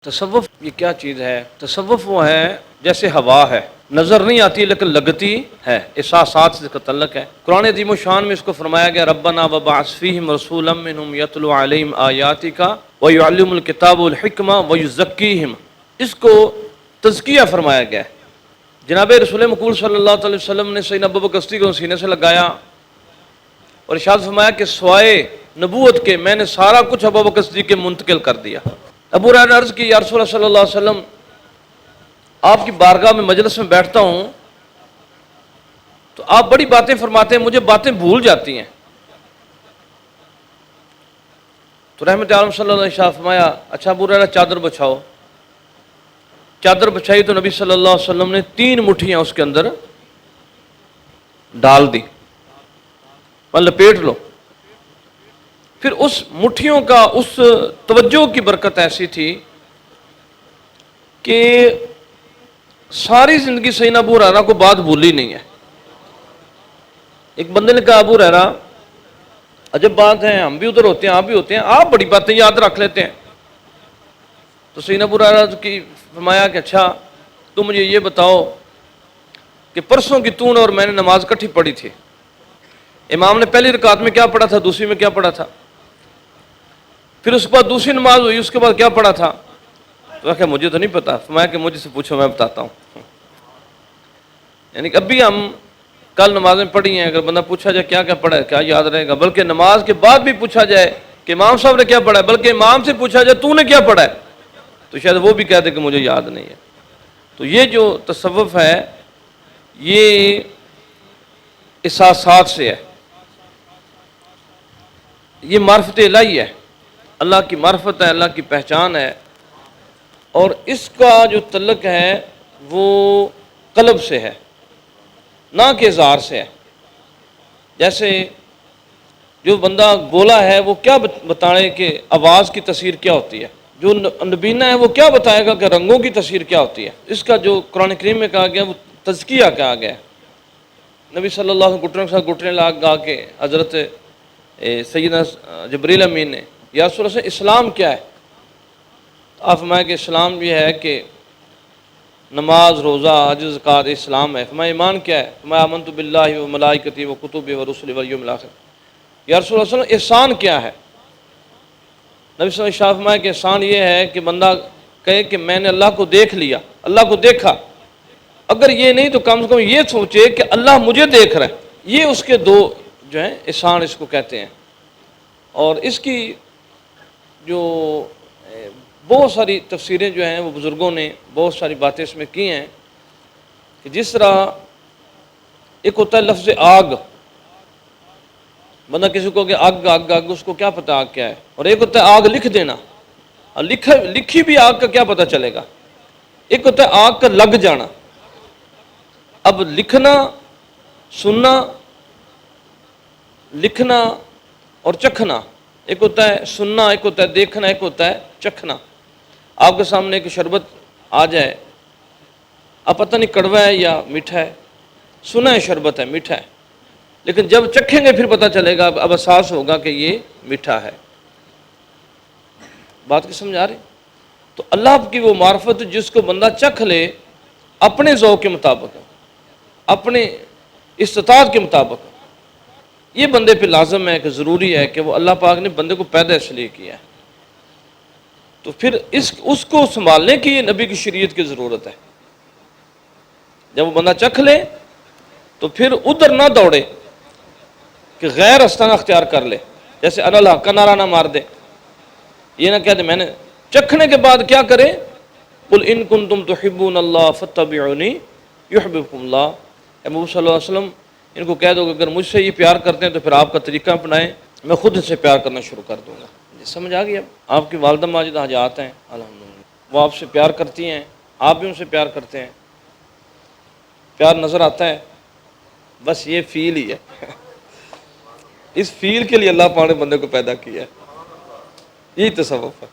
تصوف یہ کیا چیز ہے؟ تصوف وہ ہے جیسے ہوا ہے، نظر نہیں آتی لیکن لگتی ہے، احساسات سے اس کا تعلق ہے۔ قرآن عظیم و شان میں اس کو فرمایا گیا ربنا وبعث فیہم رسولا منہم یتلو علیہم آیاتک ویعلمهم الکتاب والحکمہ ویزکیہم، اس کو تزکیہ فرمایا گیا ہے۔ جناب رسول مقبول صلی اللہ علیہ وسلم نے سیدنا ابوبکر صدیق کو سینے سے لگایا اور ارشاد فرمایا کہ سوائے نبوت کے میں نے سارا کچھ ابوبکر صدیق کے منتقل کر دیا۔ ابو ہریرہ نے عرض کی یا رسول اللہ صلی اللہ علیہ وسلم، آپ کی بارگاہ میں مجلس میں بیٹھتا ہوں تو آپ بڑی باتیں فرماتے ہیں، مجھے باتیں بھول جاتی ہیں۔ تو رحمت عالم صلی اللہ علیہ وسلم فرمایا اچھا ابو ہریرہ چادر بچھاؤ۔ چادر بچھائی تو نبی صلی اللہ علیہ وسلم نے 3 مٹھیاں اس کے اندر ڈال دی، لپیٹ لو۔ پھر اس مٹھیوں کا اس توجہ کی برکت ایسی تھی کہ ساری زندگی سیدنا ابو ہریرہ کو بات بھولی نہیں ہے۔ ایک بندے نے کہا ابو ہریرہ عجب بات ہے، ہم بھی ادھر ہوتے ہیں آپ بھی ہوتے ہیں، آپ بڑی باتیں یاد رکھ لیتے ہیں۔ تو سیدنا ابو ہریرہ کی فرمایا کہ اچھا تم مجھے یہ بتاؤ کہ پرسوں کی تو نے اور میں نے نماز اکٹھی پڑھی تھی، امام نے پہلی رکعت میں کیا پڑھا تھا، دوسری میں کیا پڑھا تھا، پھر اس کے بعد دوسری نماز ہوئی اس کے بعد کیا پڑھا تھا؟ تو کہ مجھے تو نہیں پتا۔ فرمایا کہ مجھے سے پوچھو میں بتاتا ہوں۔ یعنی کہ اب بھی ہم کل نمازیں پڑھی ہیں، اگر بندہ پوچھا جائے کیا کیا پڑھا ہے کیا یاد رہے گا، بلکہ نماز کے بعد بھی پوچھا جائے کہ امام صاحب نے کیا پڑھا ہے، بلکہ امام سے پوچھا جائے تو نے کیا پڑھا ہے تو شاید وہ بھی کہتے کہ مجھے یاد نہیں ہے۔ تو یہ جو تصوف ہے یہ احساسات سے ہے، یہ معرفت الہی ہے، اللہ کی معرفت ہے، اللہ کی پہچان ہے، اور اس کا جو تعلق ہے وہ قلب سے ہے نہ کہ اظہار سے ہے۔ جیسے جو بندہ گولا ہے وہ کیا بتائے کہ آواز کی تاثیر کیا ہوتی ہے، جو نبینہ ہے وہ کیا بتائے گا کہ رنگوں کی تاثیر کیا ہوتی ہے۔ اس کا جو قرآن کریم میں کہا گیا وہ تزکیہ کہا گیا ہے۔ نبی صلی اللہ علیہ وسلم گھٹنوں کے ساتھ گھٹنے لگا کے حضرت سیدنا جبریل امین نے یا رسول اللہ اسلام کیا ہے؟ آپ فرمائے کہ اسلام یہ ہے کہ نماز روزہ حج زکوٰۃ اسلام ہے۔ فرمایا ایمان کیا ہے؟ فرمایا آمنت باللہ و ملائکتہ و کتبہ و رسلہ والیوم الآخر۔ یا رسول اللہ صلی اللہ علیہ وسلم احسان کیا ہے؟ نبی صلی اللہ علیہ وسلم فرمایا کہ احسان یہ ہے کہ بندہ کہے کہ میں نے اللہ کو دیکھ لیا، اللہ کو دیکھا۔ اگر یہ نہیں تو کم سے کم یہ سوچے کہ اللہ مجھے دیکھ رہا ہے۔ یہ اس کے 2 جو ہیں احسان اس کو کہتے ہیں۔ اور اس کی جو بہت ساری تفسیریں جو ہیں وہ بزرگوں نے بہت ساری باتیں اس میں کی ہیں کہ جس طرح ایک ہوتا ہے لفظ آگ، بندہ کسی کو کہ آگ آگ آگ اس کو کیا پتہ آگ کیا ہے، اور ایک ہوتا ہے آگ لکھ دینا، لکھی بھی آگ کا کیا پتہ چلے گا۔ ایک ہوتا ہے آگ کا لگ جانا۔ اب لکھنا، سننا، لکھنا اور چکھنا، ایک ہوتا ہے سننا، ایک ہوتا ہے دیکھنا، ایک ہوتا ہے چکھنا۔ آپ کے سامنے ایک شربت آ جائے، اب پتہ نہیں کڑوا ہے یا میٹھا ہے، سنا ہے شربت ہے میٹھا ہے، لیکن جب چکھیں گے پھر پتہ چلے گا، اب احساس ہوگا کہ یہ میٹھا ہے۔ بات کی سمجھ آ رہی؟ تو اللہ کی وہ معرفت جس کو بندہ چکھ لے اپنے ذوق کے مطابق، اپنے استطاعت کے مطابق، یہ بندے پہ لازم ہے کہ ضروری ہے کہ وہ اللہ پاک نے بندے کو پیدا اس لیے کیا ہے۔ تو پھر اس کو سنبھالنے کی یہ نبی کی شریعت کی ضرورت ہے۔ جب وہ بندہ چکھ لے تو پھر ادھر نہ دوڑے کہ غیر استنا اختیار کر لے، جیسے اللہ کا نعرہ نہ مار دے، یہ نہ کہہ دے میں نے چکھنے کے بعد کیا کرے، قل ان کنتم تحبون اللہ فاتبعونی یحببکم اللہ۔ اے محمد صلی اللہ علیہ وسلم ان کو کہہ دو کہ اگر مجھ سے یہ پیار کرتے ہیں تو پھر آپ کا طریقہ اپنائیں، میں خود ان سے پیار کرنا شروع کر دوں گا۔ سمجھ آ گئی؟ اب آپ کی والدہ ماجدہ حاجات ہیں الحمدللہ، وہ آپ سے پیار کرتی ہیں، آپ بھی ان سے پیار کرتے ہیں، پیار نظر آتا ہے، بس یہ فیل ہی ہے۔ اس فیل کے لیے اللہ پاک نے بندے کو پیدا کیا ہے، یہی تصوف ہے۔